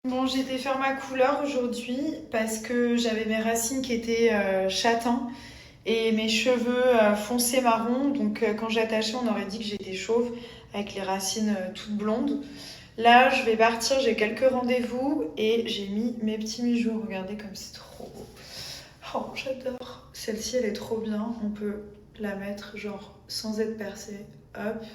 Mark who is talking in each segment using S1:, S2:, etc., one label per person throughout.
S1: Bon, j'ai été faire ma couleur aujourd'hui parce que j'avais mes racines qui étaient châtains et mes cheveux foncés marron. Donc quand j'ai attaché, on aurait dit que j'étais chauve avec les racines toutes blondes. Là, je vais partir, j'ai quelques rendez-vous et j'ai mis mes petits bijoux. Regardez comme c'est trop beau. Oh, j'adore. Celle-ci, elle est trop bien. On peut la mettre genre sans être percée. Hop.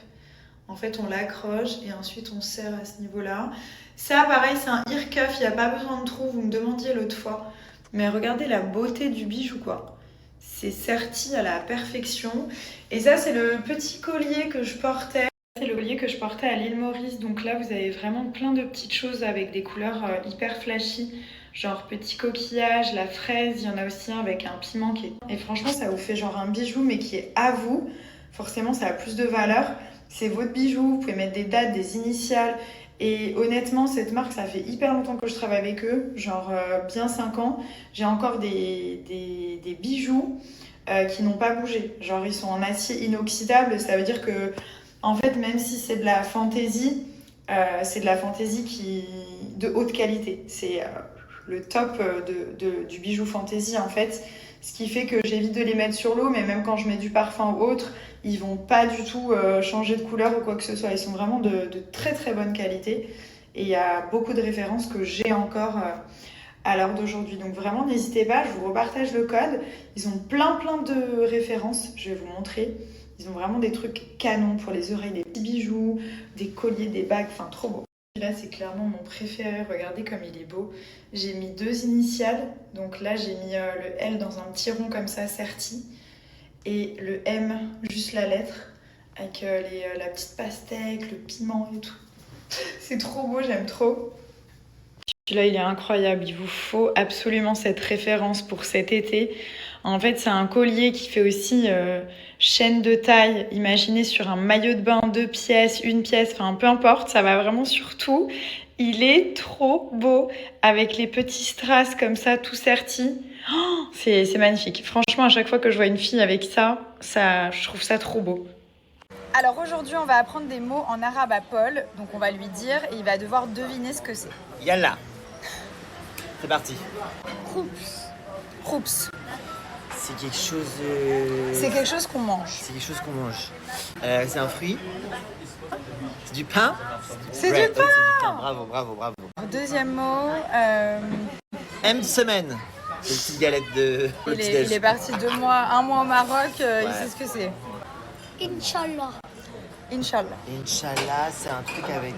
S1: En fait, on l'accroche et ensuite on serre à ce niveau-là. Ça, pareil, c'est un ear cuff, il n'y a pas besoin de trou, vous me demandiez l'autre fois. Mais regardez la beauté du bijou, quoi. C'est serti à la perfection. Et ça, c'est le petit collier que je portais. C'est le collier que je portais à l'île Maurice. Donc là, vous avez vraiment plein de petites choses avec des couleurs hyper flashy. Genre petit coquillage, la fraise. Il y en a aussi un avec un piment qui est... Et franchement, ça vous fait genre un bijou, mais qui est à vous. Forcément, ça a plus de valeur. C'est votre bijou, vous pouvez mettre des dates, des initiales. Et honnêtement, cette marque, ça fait hyper longtemps que je travaille avec eux, genre bien 5 ans. J'ai encore des bijoux qui n'ont pas bougé. Genre, ils sont en acier inoxydable. Ça veut dire que, en fait, même si c'est de la fantaisie, c'est de la fantaisie de haute qualité. C'est le top du bijou fantaisie, en fait. Ce qui fait que j'évite de les mettre sur l'eau, mais même quand je mets du parfum ou autre, ils vont pas du tout changer de couleur ou quoi que ce soit. Ils sont vraiment de très très bonne qualité. Et il y a beaucoup de références que j'ai encore à l'heure d'aujourd'hui. Donc vraiment, n'hésitez pas, je vous repartage le code. Ils ont plein de références, je vais vous montrer. Ils ont vraiment des trucs canons pour les oreilles, des petits bijoux, des colliers, des bagues, enfin trop beau. Là, c'est clairement mon préféré. Regardez comme il est beau. J'ai mis 2 initiales. Donc là, j'ai mis le L dans un petit rond comme ça, serti. Et le M, juste la lettre, avec la petite pastèque, le piment et tout. C'est trop beau, j'aime trop. Celui-là, il est incroyable. Il vous faut absolument cette référence pour cet été. En fait, c'est un collier qui fait aussi chaîne de taille. Imaginez sur un maillot de bain, 2 pièces, 1 pièce, enfin peu importe, ça va vraiment sur tout. Il est trop beau avec les petits strass comme ça, tout sertis. Oh, c'est magnifique. Franchement, à chaque fois que je vois une fille avec ça, je trouve ça trop beau. Alors aujourd'hui, on va apprendre des mots en arabe à Paul. Donc on va lui dire et il va devoir deviner ce que c'est.
S2: Yalla. C'est parti.
S1: Roups.
S2: C'est quelque chose...
S1: C'est quelque chose qu'on mange.
S2: C'est quelque chose qu'on mange. C'est un fruit. C'est du pain.
S1: C'est
S2: Bread.
S1: du pain.
S2: C'est du pain. Bravo.
S1: Deuxième mot,
S2: M semaine. C'est une petite galette de...
S1: il est parti 1 mois au Maroc, il sait ce que c'est.
S3: Inch'Allah.
S1: Inch'Allah.
S2: Inch'Allah, c'est un truc avec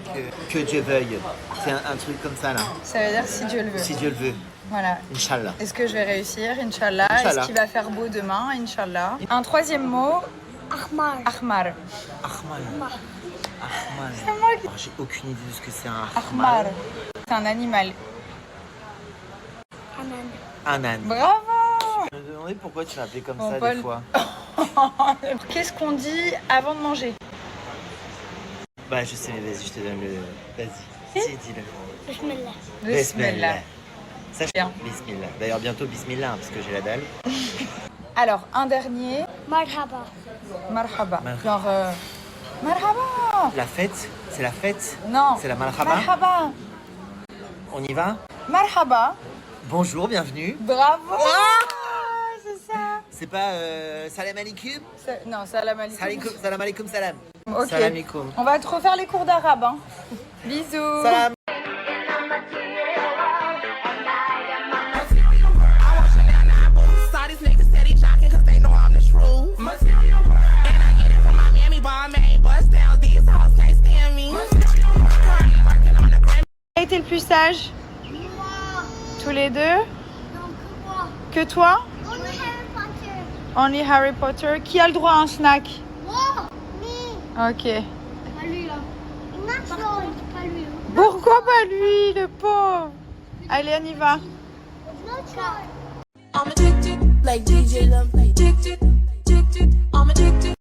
S2: que Dieu veuille. C'est un truc comme ça là.
S1: Ça veut dire si Dieu le veut.
S2: Si Dieu le veut.
S1: Voilà.
S2: Inch'Allah.
S1: Est-ce que je vais réussir? Inch'Allah.
S2: Inch'Allah.
S1: Est-ce qu'il va faire beau demain? Inch'Allah. Un troisième mot,
S3: Ahmar.
S1: ahmar.
S2: Ahmar.
S1: C'est moi qui...
S2: J'ai aucune idée de ce que c'est un
S1: Ahmar.
S2: ahmar.
S1: C'est un animal.
S3: Anan.
S2: Un âne.
S1: Bravo!
S2: Je me demandais pourquoi tu m'appelais comme
S1: Bon,
S2: ça
S1: Paul.
S2: des fois.
S1: Qu'est-ce qu'on dit avant de manger?
S2: Bah je sais, mais vas-y, je te donne le... Vas-y. Si, dis-le.
S3: Bismillah.
S1: Bismillah.
S2: Ça,
S1: Bien.
S2: Bismillah. D'ailleurs, bientôt Bismillah, hein, parce que j'ai la dalle.
S1: Alors, un dernier,
S3: Marhaba.
S1: marhaba.
S2: Marhaba.
S1: Genre, marhaba!
S2: La fête, c'est la fête.
S1: Non.
S2: C'est la marhaba.
S1: Marhaba.
S2: On y va.
S1: Marhaba.
S2: Bonjour, bienvenue.
S1: Bravo! C'est ça.
S2: C'est pas salam alaikum.
S1: Non, salam alaikum.
S2: Salam alaikum, salam.
S1: Ok.
S2: Salam alaikum.
S1: On va te refaire les cours d'arabe. Hein. Bisous.
S2: Salam.
S4: Saw these niggas steady jocking cause they know I'm the truth. Material and I get it from my Miami Balmain. Bust down, these hoes can't stand me. Currently working on the gram.
S1: Qui a été le plus sage?
S3: Moi.
S1: Tous les deux?
S3: Non, que moi.
S1: Que toi?
S3: On est Harry Potter.
S1: Only Harry Potter. Qui a le droit à un snack?
S3: Moi. Me.
S1: Ok.
S3: Pas lui là. Par contre, pas lui.
S1: Pourquoi pas lui, le pauvre? Allez, on y va.
S3: No choice.
S4: I'm addicted, like DJ Love, like addicted, I'm addicted.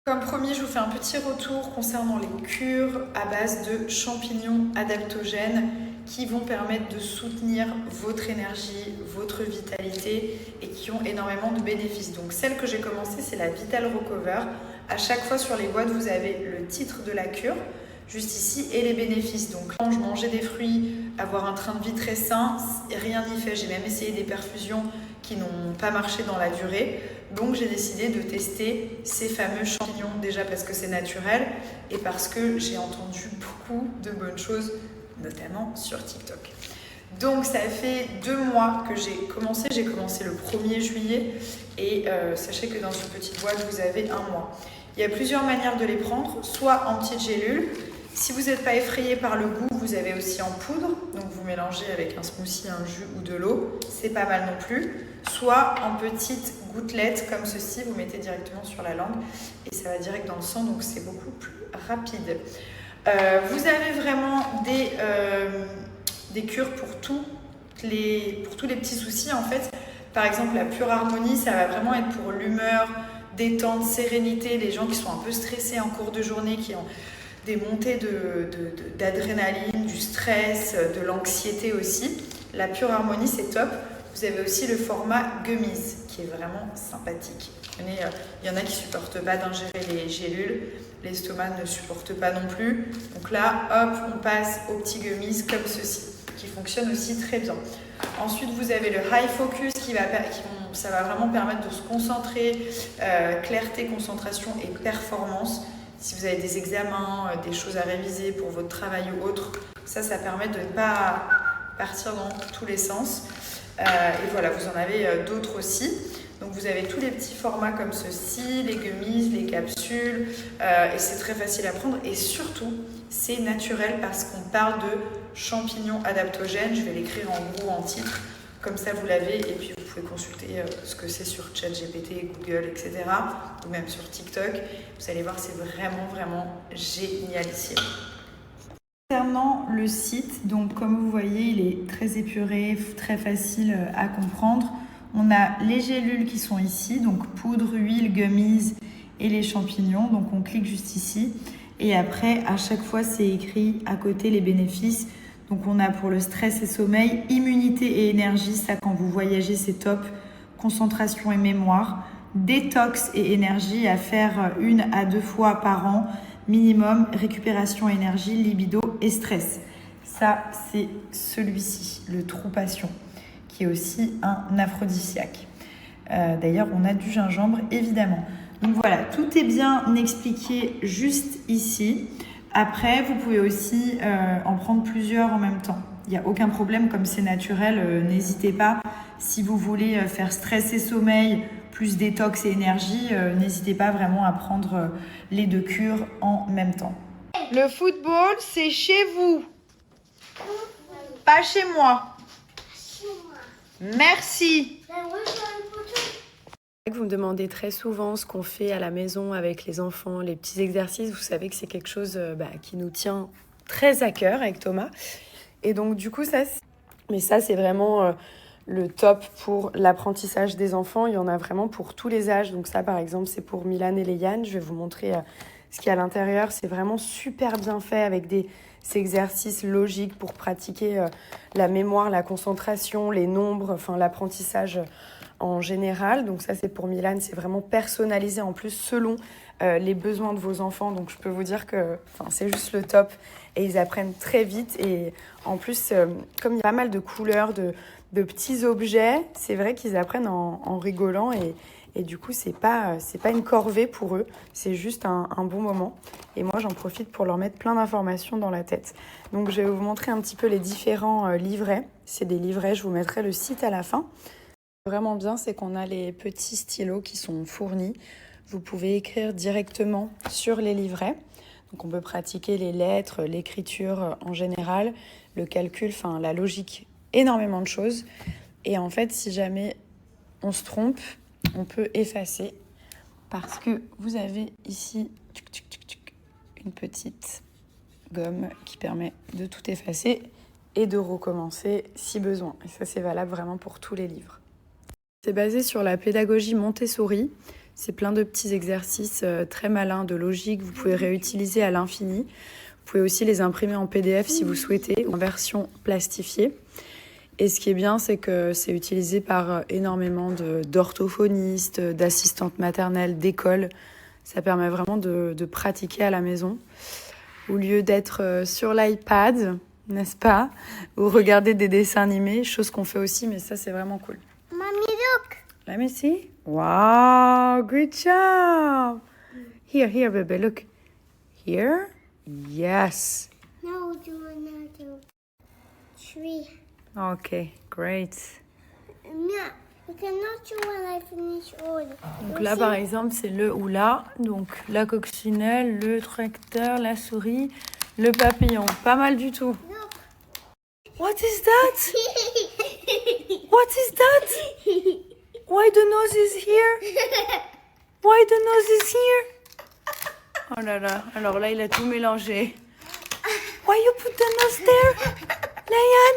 S1: Comme promis, je vous fais un petit retour concernant les cures à base de champignons adaptogènes qui vont permettre de soutenir votre énergie, votre vitalité et qui ont énormément de bénéfices. Donc celle que j'ai commencée, c'est la Vital Recover. À chaque fois sur les boîtes, vous avez le titre de la cure, juste ici, et les bénéfices. Donc quand je mangeais des fruits, avoir un train de vie très sain, rien n'y fait. J'ai même essayé des perfusions qui n'ont pas marché dans la durée. Donc j'ai décidé de tester ces fameux champignons, déjà parce que c'est naturel et parce que j'ai entendu beaucoup de bonnes choses, notamment sur TikTok. Donc ça fait 2 mois que j'ai commencé le 1er juillet et sachez que dans une petite boîte vous avez 1 mois. Il y a plusieurs manières de les prendre, soit en petites gélules. Si vous n'êtes pas effrayé par le goût, vous avez aussi en poudre, donc vous mélangez avec un smoothie, un jus ou de l'eau, c'est pas mal non plus. Soit en petites gouttelettes comme ceci, vous mettez directement sur la langue et ça va direct dans le sang, donc c'est beaucoup plus rapide. Vous avez vraiment des cures pour tous les petits soucis en fait. Par exemple, la Pure Harmonie, ça va vraiment être pour l'humeur, détente, sérénité, les gens qui sont un peu stressés en cours de journée, qui ont des montées d'adrénaline, du stress, de l'anxiété aussi. La Pure Harmonie, c'est top. Vous avez aussi le format gummies qui est vraiment sympathique. Il y en a qui ne supportent pas d'ingérer les gélules, l'estomac ne supporte pas non plus. Donc là, hop, on passe aux petits gummies comme ceci, qui fonctionnent aussi très bien. Ensuite, vous avez le High Focus ça va vraiment permettre de se concentrer, clarté, concentration et performance. Si vous avez des examens, des choses à réviser pour votre travail ou autre, ça permet de ne pas partir dans tous les sens. Et voilà, vous en avez d'autres aussi. Donc vous avez tous les petits formats comme ceci, les gummies, les capsules, et c'est très facile à prendre. Et surtout, c'est naturel parce qu'on parle de champignons adaptogènes. Je vais l'écrire en gros en titre, comme ça vous l'avez. Et puis vous pouvez consulter ce que c'est sur ChatGPT, Google, etc. Ou même sur TikTok. Vous allez voir, c'est vraiment, vraiment génialissime. Concernant le site, donc comme vous voyez, il est très épuré, très facile à comprendre. On a les gélules qui sont ici, donc poudre, huile, gummies et les champignons. Donc on clique juste ici. Et après, à chaque fois, c'est écrit à côté les bénéfices. Donc on a pour le stress et sommeil, immunité et énergie. Ça, quand vous voyagez, c'est top. Concentration et mémoire. Détox et énergie à faire 1 à 2 fois par an. Minimum, récupération, énergie, libido et stress. Ça, c'est celui-ci, le trou passion, qui est aussi un aphrodisiaque. D'ailleurs, on a du gingembre, évidemment. Donc voilà, tout est bien expliqué juste ici. Après, vous pouvez aussi en prendre plusieurs en même temps. Il n'y a aucun problème, comme c'est naturel, n'hésitez pas. Si vous voulez faire stress et sommeil, plus détox et énergie, n'hésitez pas vraiment à prendre les 2 cures en même temps. Le football, c'est chez vous, pas chez moi. Merci.
S5: Vous me demandez très souvent ce qu'on fait à la maison avec les enfants, les petits exercices. Vous savez que c'est quelque chose qui nous tient très à cœur avec Thomas. Et donc du coup, ça c'est vraiment le top pour l'apprentissage des enfants. Il y en a vraiment pour tous les âges. Donc ça, par exemple, c'est pour Milan et Léane. Je vais vous montrer ce qu'il y a à l'intérieur. C'est vraiment super bien fait avec des exercices logiques pour pratiquer la mémoire, la concentration, les nombres, enfin l'apprentissage en général. Donc ça, c'est pour Milan. C'est vraiment personnalisé en plus selon les besoins de vos enfants. Donc je peux vous dire que c'est juste le top. Et ils apprennent très vite. Et en plus, comme il y a pas mal de couleurs, de petits objets, c'est vrai qu'ils apprennent en rigolant. Et du coup, c'est pas une corvée pour eux. C'est juste un bon moment. Et moi, j'en profite pour leur mettre plein d'informations dans la tête. Donc, je vais vous montrer un petit peu les différents livrets. C'est des livrets, je vous mettrai le site à la fin. Vraiment bien, c'est qu'on a les petits stylos qui sont fournis. Vous pouvez écrire directement sur les livrets. Donc, on peut pratiquer les lettres, l'écriture en général, le calcul, la logique, énormément de choses. Et en fait, si jamais on se trompe, on peut effacer parce que vous avez ici une petite gomme qui permet de tout effacer et de recommencer si besoin. Et ça, c'est valable vraiment pour tous les livres. C'est basé sur la pédagogie Montessori. C'est plein de petits exercices très malins de logique. Vous pouvez réutiliser à l'infini. Vous Vous pouvez aussi les imprimer en PDF si vous souhaitez, ou en version plastifiée. Et ce qui est bien, c'est que c'est utilisé par énormément d'orthophonistes, d'assistantes maternelles, d'écoles. Ça permet vraiment de pratiquer à la maison. Au lieu d'être sur l'iPad, n'est-ce pas? Ou regarder des dessins animés, chose qu'on fait aussi, mais ça, c'est vraiment cool.
S3: Mommy, look.
S5: Let me see. Wow, good job. Here, baby, look. Here. Yes.
S3: No, do another tree.
S5: Okay, great.
S3: Yeah, you cannot do when I finish all.
S5: Donc là, par exemple, c'est le ou la. Donc la coccinelle, le tracteur, la souris, le papillon. Pas mal du tout.
S3: Look.
S5: What is that? What is that? Why the nose is here? Why the nose is here? Oh là là, alors là, il a tout mélangé. Why you put the nose there? Layan?